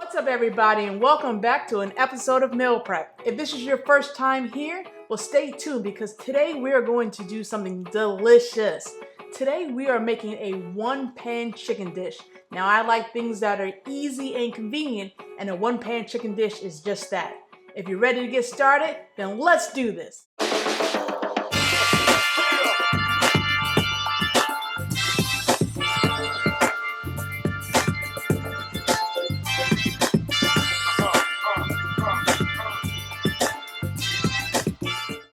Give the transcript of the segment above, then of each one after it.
What's up everybody and welcome back to an episode of Meal Prep. If this is your first time here, well stay tuned because today we are going to do something delicious. Today we are making a one-pan chicken dish. Now I like things that are easy and convenient, and a one-pan chicken dish is just that. If you're ready to get started, then let's do this.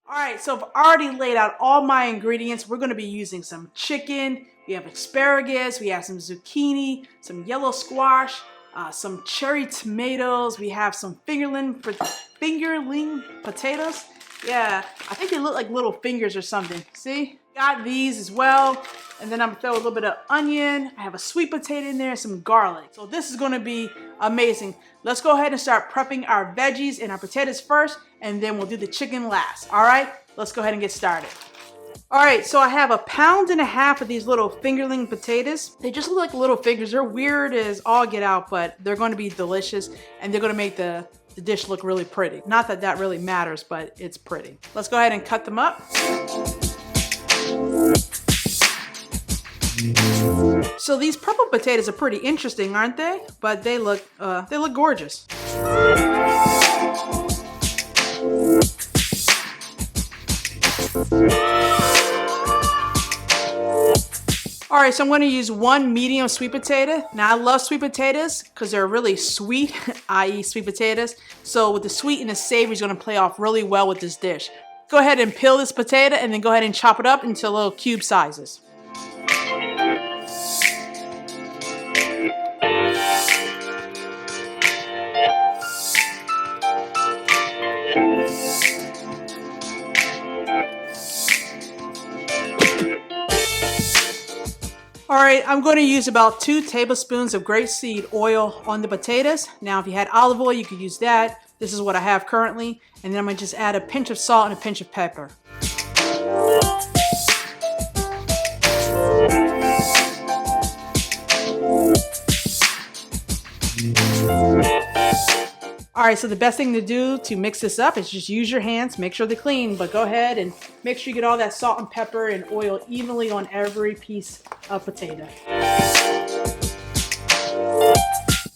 Alright, so I've already laid out all my ingredients. We're going to be using some chicken, we have asparagus, we have some zucchini, some yellow squash, some cherry tomatoes, we have some fingerling potatoes. Yeah, I think they look like little fingers or something. See? Got these as well. And then I'm gonna throw a little bit of onion. I have a sweet potato in there, some garlic. So this is gonna be amazing. Let's go ahead and start prepping our veggies and our potatoes first, and then we'll do the chicken last. All right, let's go ahead and get started. All right, so I have 1.5 pounds of these little fingerling potatoes. They just look like little fingers. They're weird as all get out, but they're gonna be delicious, and they're gonna make the dish look really pretty. Not that that really matters, but it's pretty. Let's go ahead and cut them up. So these purple potatoes are pretty interesting, aren't they? But they look gorgeous. All right, so I'm going to use 1 medium sweet potato. Now I love sweet potatoes because they're really sweet, i.e. sweet potatoes. So with the sweet and the savory is going to play off really well with this dish. Go ahead and peel this potato and then go ahead and chop it up into little cube sizes. All right, I'm going to use about 2 tablespoons of grapeseed oil on the potatoes. Now, if you had olive oil, you could use that. This is what I have currently. And then I'm going to just add a pinch of salt and a pinch of pepper. All right, so the best thing to do to mix this up is just use your hands, make sure they're clean, but go ahead and make sure you get all that salt and pepper and oil evenly on every piece of potato.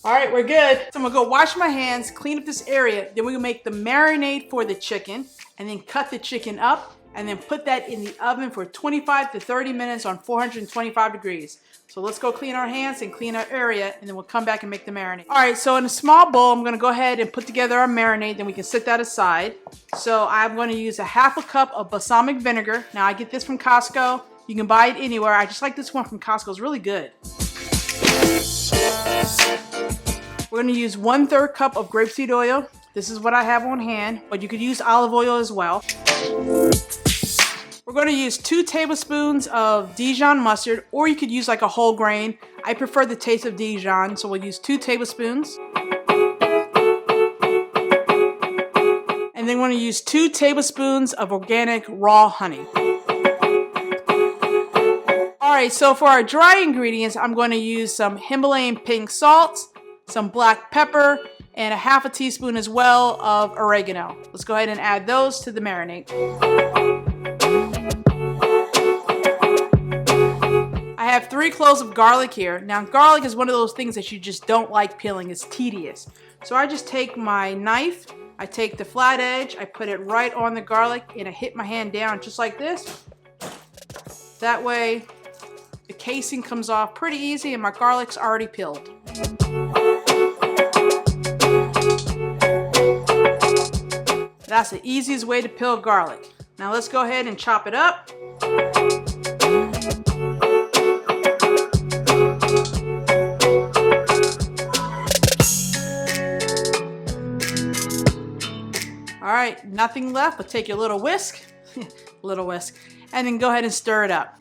All right, we're good. So I'm gonna go wash my hands, clean up this area, then we're gonna make the marinade for the chicken, and then cut the chicken up, and then put that in the oven for 25 to 30 minutes on 425 degrees. So let's go clean our hands and clean our area, and then we'll come back and make the marinade. All right, so in a small bowl, I'm gonna go ahead and put together our marinade, then we can set that aside. So I'm gonna use 1/2 cup of balsamic vinegar. Now I get this from Costco. You can buy it anywhere. I just like this one from Costco, it's really good. We're gonna use 1/3 cup of grapeseed oil. This is what I have on hand, but you could use olive oil as well. We're going to use 2 tablespoons of Dijon mustard, or you could use like a whole grain. I prefer the taste of Dijon, so we'll use 2 tablespoons. And then we're going to use 2 tablespoons of organic raw honey. Alright, so for our dry ingredients, I'm going to use some Himalayan pink salt, some black pepper, and 1/2 teaspoon as well of oregano. Let's go ahead and add those to the marinade. I have 3 cloves of garlic here. Now garlic is one of those things that you just don't like peeling. It's tedious. So I just take my knife, I take the flat edge, I put it right on the garlic, and I hit my hand down just like this. That way the casing comes off pretty easy and my garlic's already peeled. That's the easiest way to peel garlic. Now let's go ahead and chop it up. All right, nothing left, but take your little whisk, little whisk, and then go ahead and stir it up.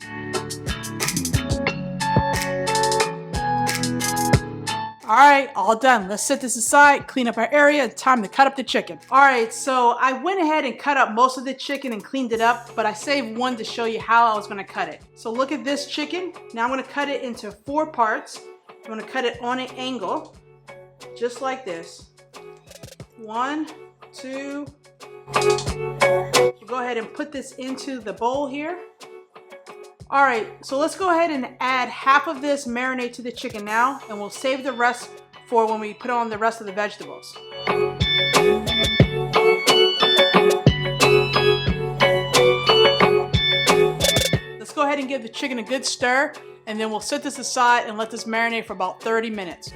All right, all done. Let's set this aside, clean up our area. Time to cut up the chicken. All right, so I went ahead and cut up most of the chicken and cleaned it up, but I saved one to show you how I was gonna cut it. So look at this chicken. Now I'm gonna cut it into 4 parts. I'm gonna cut it on an angle. just like this. 1, 2. We'll go ahead and put this into the bowl here. All right, so let's go ahead and add half of this marinade to the chicken now, and we'll save the rest for when we put on the rest of the vegetables. Let's go ahead and give the chicken a good stir, and then we'll set this aside and let this marinate for about 30 minutes.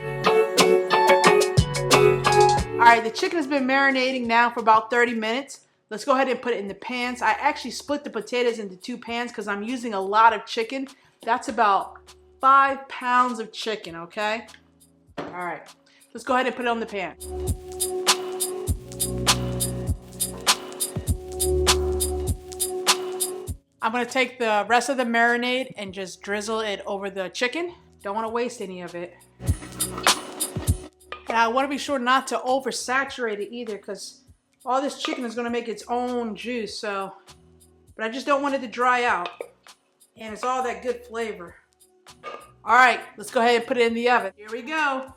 All right, the chicken has been marinating now for about 30 minutes. Let's go ahead and put it in the pans. I actually split the potatoes into 2 pans because I'm using a lot of chicken. That's about 5 pounds of chicken, okay? All right, let's go ahead and put it on the pan. I'm gonna take the rest of the marinade and just drizzle it over the chicken. Don't wanna waste any of it. And I wanna be sure not to oversaturate it either, because all this chicken is gonna make its own juice, but I just don't want it to dry out. And it's all that good flavor. All right, let's go ahead and put it in the oven. Here we go.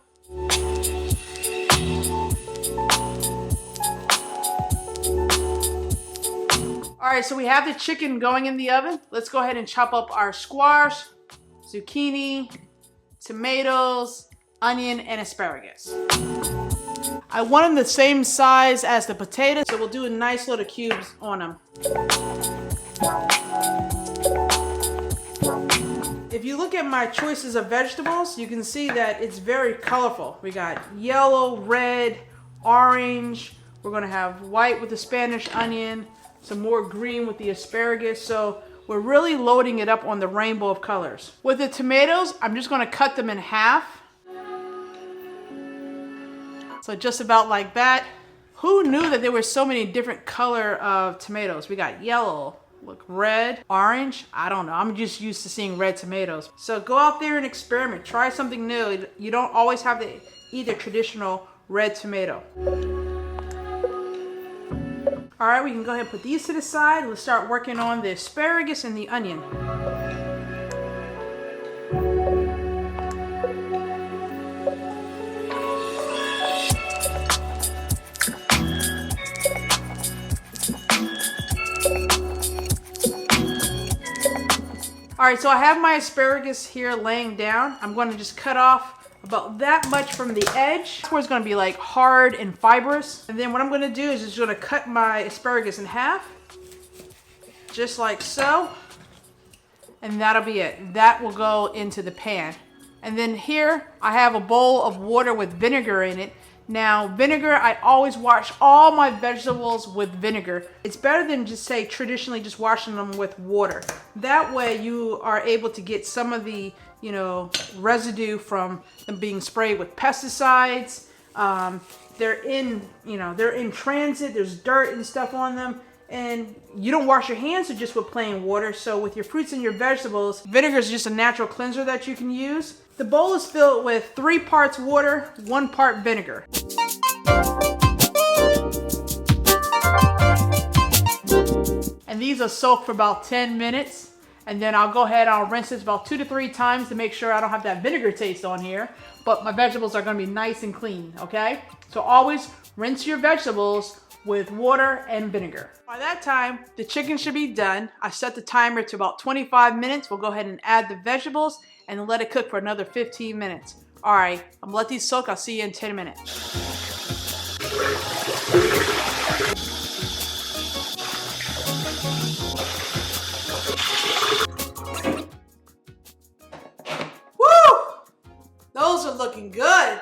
All right, so we have the chicken going in the oven. Let's go ahead and chop up our squash, zucchini, tomatoes, onion, and asparagus. I want them the same size as the potatoes, so we'll do nice little cubes on them. If you look at my choices of vegetables, you can see that it's very colorful. We got yellow, red, orange. We're gonna have white with the Spanish onion, some more green with the asparagus. So we're really loading it up on the rainbow of colors. With the tomatoes, I'm just gonna cut them in half. So just about like that. Who knew that there were so many different color of tomatoes? We got yellow, look, red, orange. I don't know. I'm just used to seeing red tomatoes. So go out there and experiment. Try something new. You don't always have to eat the traditional red tomato. All right, we can go ahead and put these to the side. Let's start working on the asparagus and the onion. All right, so I have my asparagus here laying down. I'm going to just cut off about that much from the edge. Where it's going to be like hard and fibrous. And then what I'm going to do is just going to cut my asparagus in half, just like so. And that'll be it. That will go into the pan. And then here I have a bowl of water with vinegar in it. Now, vinegar, I always wash all my vegetables with vinegar. It's better than just say traditionally just washing them with water. That way you are able to get some of the, residue from them being sprayed with pesticides. They're in transit, there's dirt and stuff on them. And you don't wash your hands just with plain water. So with your fruits and your vegetables, vinegar is just a natural cleanser that you can use. The bowl is filled with 3 parts water, 1 part vinegar. And these are soaked for about 10 minutes. And then I'll go ahead and I'll rinse this about 2 to 3 times to make sure I don't have that vinegar taste on here. But my vegetables are gonna be nice and clean, okay? So always rinse your vegetables with water and vinegar. By that time, the chicken should be done. I set the timer to about 25 minutes. We'll go ahead and add the vegetables and let it cook for another 15 minutes. All right, I'm gonna let these soak. I'll see you in 10 minutes. Woo! Those are looking good.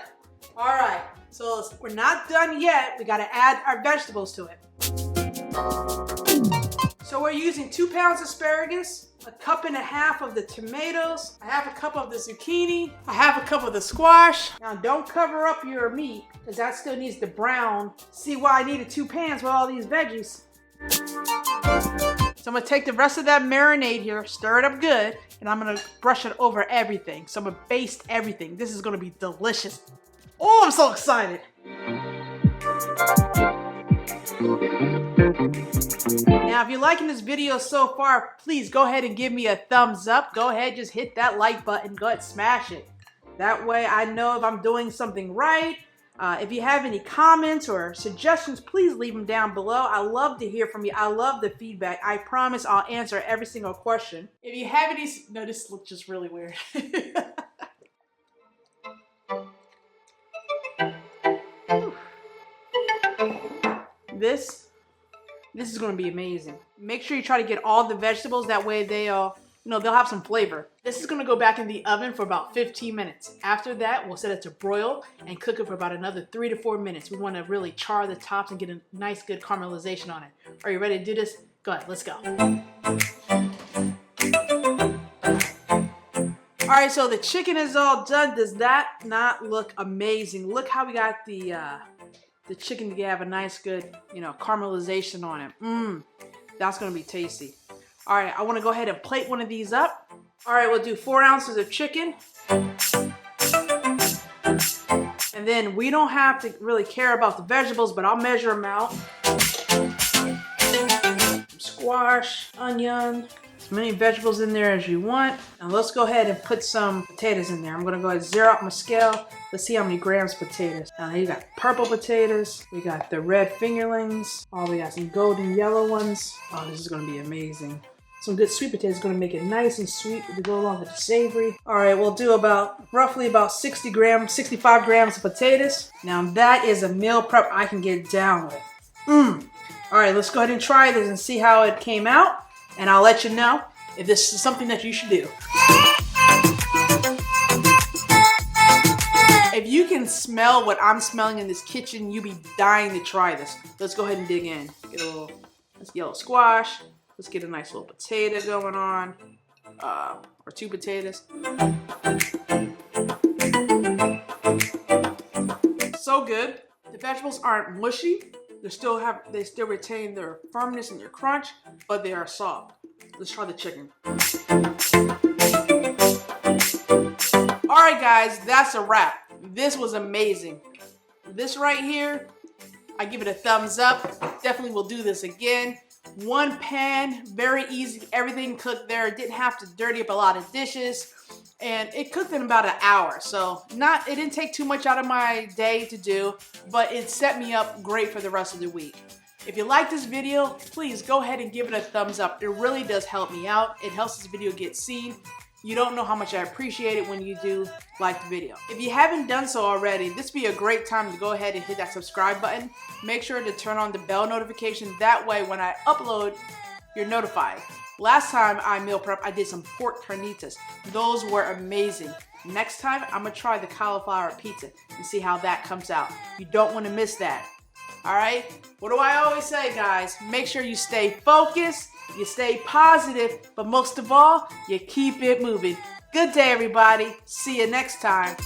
All right, so we're not done yet. We gotta add our vegetables to it. So we're using 2 pounds asparagus, 1.5 cups of the tomatoes, 1/2 cup of the zucchini, 1/2 cup of the squash. Now don't cover up your meat because that still needs to brown. See why I needed 2 pans with all these veggies. So I'm gonna take the rest of that marinade here, stir it up good, and I'm gonna brush it over everything. So I'm gonna baste everything. This is gonna be delicious. Oh, I'm so excited. Now, if you're liking this video so far, please go ahead and give me a thumbs up. Go ahead, just hit that like button. Go ahead, smash it. That way I know if I'm doing something right If you have any comments or suggestions, please leave them down below. I love to hear from you. I love the feedback. I promise I'll answer every single question. If you have any, no, this looks just really weird. This is going to be amazing. Make sure you try to get all the vegetables. That way they'll have some flavor. This is going to go back in the oven for about 15 minutes. After that, we'll set it to broil and cook it for about another 3 to 4 minutes. We want to really char the tops and get a nice, good caramelization on it. Are you ready to do this? Go ahead, let's go. All right, so the chicken is all done. Does that not look amazing? Look how we got the chicken to have a nice, good, caramelization on it. That's gonna be tasty. All right, I wanna go ahead and plate one of these up. All right, we'll do 4 ounces of chicken. And then we don't have to really care about the vegetables, but I'll measure them out. Some squash, onion, as many vegetables in there as you want. Now let's go ahead and put some potatoes in there. I'm gonna go ahead and zero out my scale. Let's see how many grams of potatoes. Now you got purple potatoes. We got the red fingerlings. Oh, we got some golden yellow ones. Oh, this is gonna be amazing. Some good sweet potatoes, gonna make it nice and sweet to go along with the savory. All right, we'll do roughly about 65 grams of potatoes. Now that is a meal prep I can get down with. All right, let's go ahead and try this and see how it came out. And I'll let you know if this is something that you should do. If you can smell what I'm smelling in this kitchen, you'll be dying to try this. Let's go ahead and dig in. Get a little yellow squash. Let's get a nice little potato going on. Or 2 potatoes. So good. The vegetables aren't mushy. They still retain their firmness and their crunch, but they are soft. Let's try the chicken. All right, guys, that's a wrap. This was amazing. This right here, I give it a thumbs up. Definitely will do this again. 1 pan, very easy. Everything cooked there. Didn't have to dirty up a lot of dishes. And it cooked in about an hour. So it didn't take too much out of my day to do, but it set me up great for the rest of the week. If you like this video, please go ahead and give it a thumbs up. It really does help me out. It helps this video get seen. You don't know how much I appreciate it when you do like the video. If you haven't done so already, this would be a great time to go ahead and hit that subscribe button. Make sure to turn on the bell notification. That way when I upload, you're notified. Last time I meal prep, I did some pork carnitas. Those were amazing. Next time, I'm gonna try the cauliflower pizza and see how that comes out. You don't wanna miss that. All right? What do I always say, guys? Make sure you stay focused, you stay positive, but most of all, you keep it moving. Good day, everybody. See you next time.